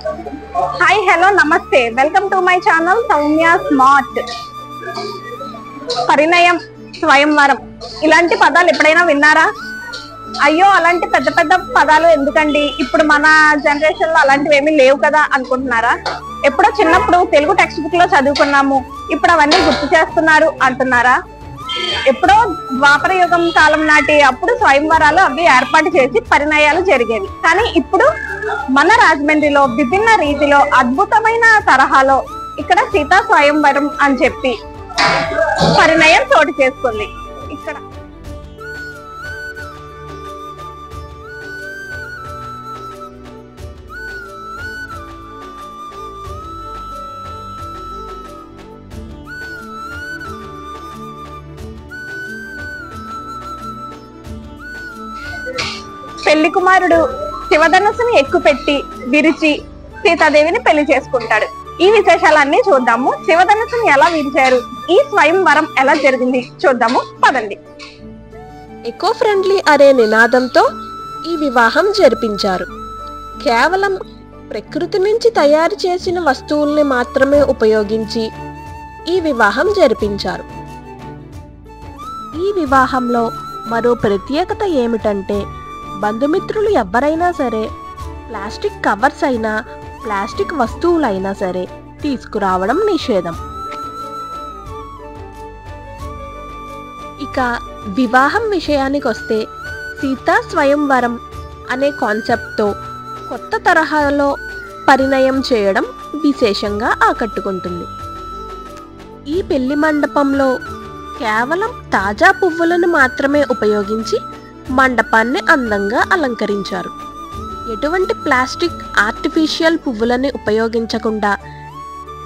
Hi hello namaste, welcome to my channel Soumya smart. పరిణయం, స్వయంవరం ఇలాంటి పదాలు ఎప్పుడైనా విన్నారా? అయ్యో అలాంటి పెద్ద పెద్ద పదాలు ఎందుకండి, ఇప్పుడు మన జనరేషన్ లో అలాంటివి ఏమీ లేవు కదా అనుకుంటున్నారా? ఎప్పుడో చిన్నప్పుడు తెలుగు టెక్స్ట్ బుక్ లో చదువుకున్నాము, ఇప్పుడు అవన్నీ గుర్తు చేస్తున్నారు అంటున్నారా? ఎప్పుడో ద్వాపర యుగం కాలం నాటి అప్పుడు స్వయంవరాలు అవి ఏర్పాటు చేసి పరిణయాలు జరిగేవి. కానీ ఇప్పుడు మన రాజమండ్రిలో విభిన్న రీతిలో అద్భుతమైన తరహాలో ఇక్కడ సీతా స్వయంవరం అని చెప్పి పరిణయం చోటు చేసుకుంది. ఇక్కడ పెళ్లి కుమారుడు శివధనుసుని ఎక్కుపెట్టి విరిచి సీతాదేవిని పెళ్లి చేసుకుంటాడు. ఈ విశేషాలన్నీ చూద్దాము. శివధనుసుని ఎలా విరిచారు, ఈ స్వయంవరం ఎలా జరిగింది చూద్దాము, పదండి. ఎకో ఫ్రెండ్లీ అనే నినాదంతో ఈ వివాహం జరిపించారు. కేవలం ప్రకృతి నుంచి తయారు చేసిన వస్తువుల్ని మాత్రమే ఉపయోగించి ఈ వివాహం జరిపించారు. ఈ వివాహంలో మరో ప్రత్యేకత ఏమిటంటే, బంధుమిత్రులు ఎవరైనా సరే ప్లాస్టిక్ కవర్స్ అయినా ప్లాస్టిక్ వస్తువులైనా సరే తీసుకురావడం నిషేధం. ఇక వివాహం విషయానికి వస్తే, సీతా స్వయంవరం అనే కాన్సెప్ట్తో కొత్త తరహాలో పరిణయం చేయడం విశేషంగా ఆకట్టుకుంటుంది. ఈ పెళ్లి మండపంలో కేవలం తాజా పువ్వులను మాత్రమే ఉపయోగించి మండపాన్ని అందంగా అలంకరించారు. ఎటువంటి ప్లాస్టిక్ ఆర్టిఫిషియల్ పువ్వులని ఉపయోగించకుండా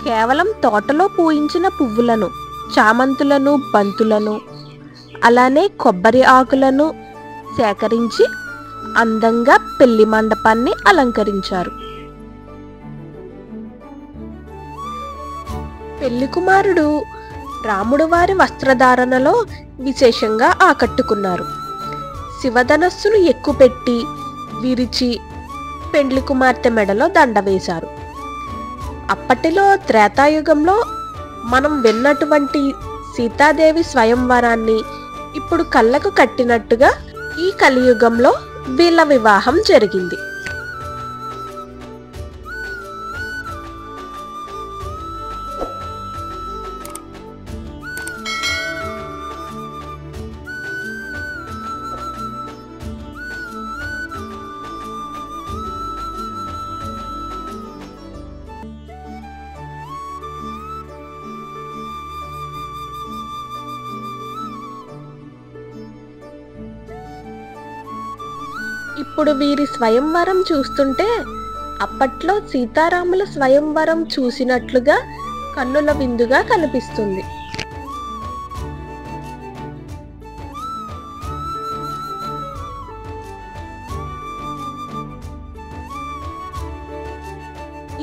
కేవలం తోటలో పూయించిన పువ్వులను, చామంతులను, బంతులను, అలానే కొబ్బరి ఆకులను సేకరించి అందంగా పెళ్లి మండపాన్ని అలంకరించారు. పెళ్లి కుమారుడు రాముడు వారి వస్త్రధారణలో విశేషంగా ఆకట్టుకున్నారు. శివధనస్సును ఎక్కుపెట్టి విరిచి పెండ్లి కుమార్తె మెడలో దండ వేశారు. అప్పటిలో త్రేతాయుగంలో మనం విన్నటువంటి సీతాదేవి స్వయంవరాన్ని ఇప్పుడు కళ్ళకు కట్టినట్టుగా ఈ కలియుగంలో వీళ్ళ వివాహం జరిగింది. ఇప్పుడు వీరి స్వయంవరం చూస్తుంటే అప్పట్లో సీతారాముల స్వయంవరం చూసినట్లుగా కన్నుల విందుగా కనిపిస్తుంది.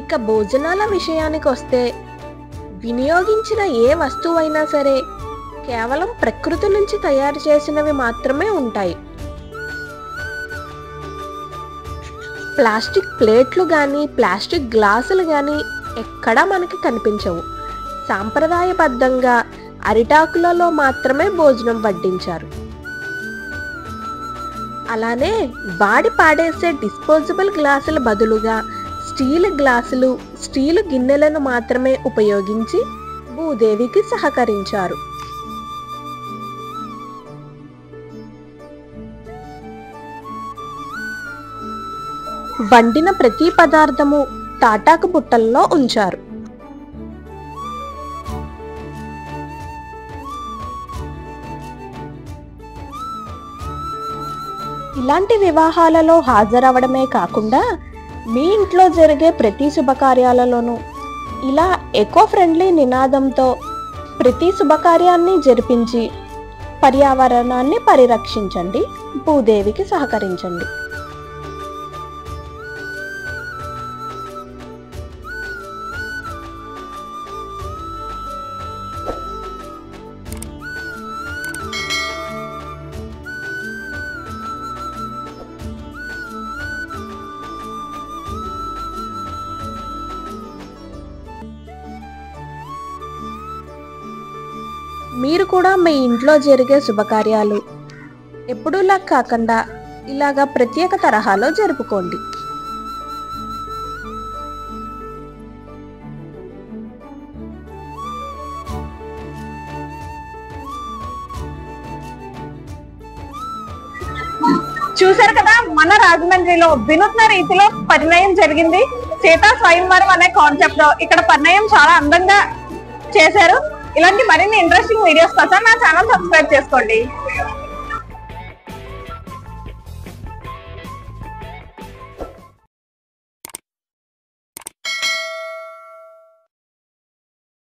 ఇక భోజనాల విషయానికి వస్తే, వినియోగించిన ఏ వస్తువైనా సరే కేవలం ప్రకృతి నుంచి తయారు చేసినవి మాత్రమే ఉంటాయి. ప్లాస్టిక్ ప్లేట్లు కానీ ప్లాస్టిక్ గ్లాసులు కానీ ఎక్కడా మనకి కనిపించవు. సాంప్రదాయబద్ధంగా అరిటాకులలో మాత్రమే భోజనం వడ్డించారు. అలానే వాడి పాడేసే డిస్పోజబుల్ గ్లాసుల బదులుగా స్టీల్ గ్లాసులు, స్టీలు గిన్నెలను మాత్రమే ఉపయోగించి భూదేవికి సహకరించారు. వండిన ప్రతి పదార్థము తాటాకు బుట్టల్లో ఉంచారు. ఇలాంటి వివాహాలలో హాజరవడమే కాకుండా మీ ఇంట్లో జరిగే ప్రతి శుభకార్యాలలోనూ ఇలా ఎకో ఫ్రెండ్లీ నినాదంతో ప్రతి శుభకార్యాన్ని జరిపించి పర్యావరణాన్ని పరిరక్షించండి, భూదేవికి సహకరించండి. మీరు కూడా మీ ఇంట్లో జరిగే శుభకార్యాలు ఎప్పుడూలా కాకుండా ఇలాగా ప్రత్యేక తరహాలో జరుపుకోండి. చూశారు కదా, మన రాజమండ్రిలో వినూత్న రీతిలో పరిణయం జరిగింది. సీతా స్వయంవరం అనే కాన్సెప్ట్ లో ఇక్కడ పరిణయం చాలా అందంగా చేశారు. ఇలాంటి మరిన్ని ఇంట్రెస్టింగ్ వీడియోస్ కోసం నా ఛానల్ సబ్స్క్రైబ్ చేసుకోండి.